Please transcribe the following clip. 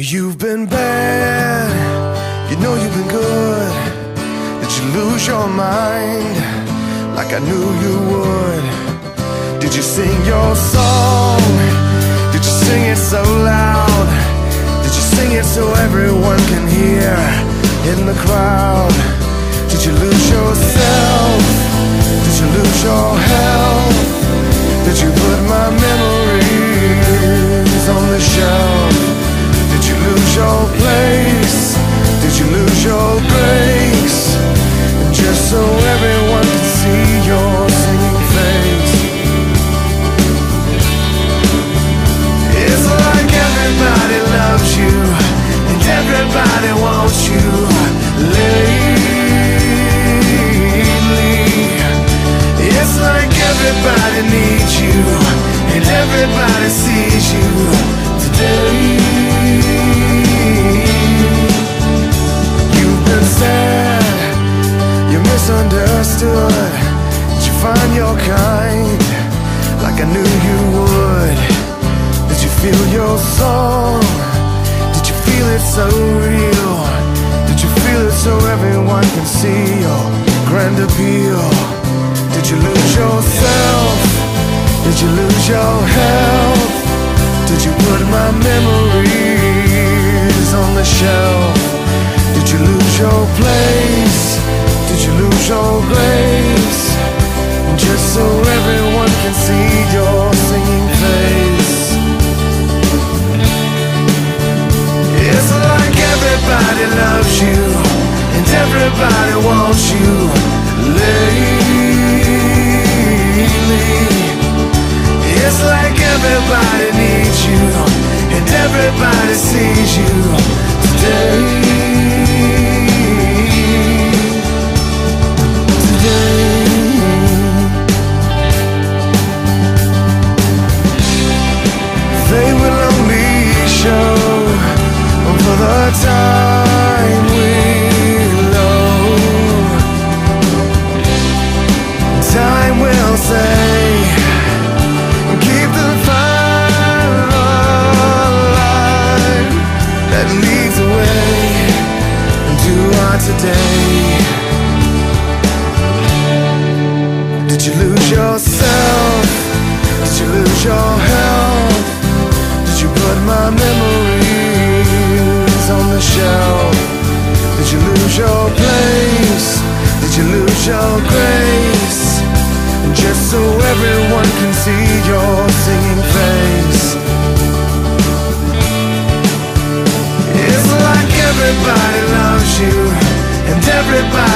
You've been bad, you know you've been good. Did you lose your mind like I knew you would? Did you sing your song? Did you sing it so loud? Did you sing it so everyone can hear in the crowd? Did you lose yourself? Did you lose your health? Did you put my memories on the shelf? Did you lose your place? Did you lose your grace? And just so everyone can see your singing face. It's like everybody loves you and everybody wants you lately. It's like everybody needs you and everybody sees you today. You've been sad, you're misunderstood. Did you find your kind like I knew you would? Did you feel your song? Did you feel it so real? Did you feel it so everyone can see your grand appeal? Did you lose yourself? Did you lose your health? Did you put my memories on the shelf? Did you lose your place? Did you lose your grace? And just so everyone can see your singing face. It's like everybody loves you and everybody wants you lately. It's like everybody needs you and everybody sees you today. They will only show for the time we know. Time will say, keep the fire alive that leads away into our today. Did you lose yourself? Did you lose your health? Did you put my memories on the shelf? Did you lose your place? Did you lose your grace? And just so everyone can see your singing face. It's like everybody loves you and everybody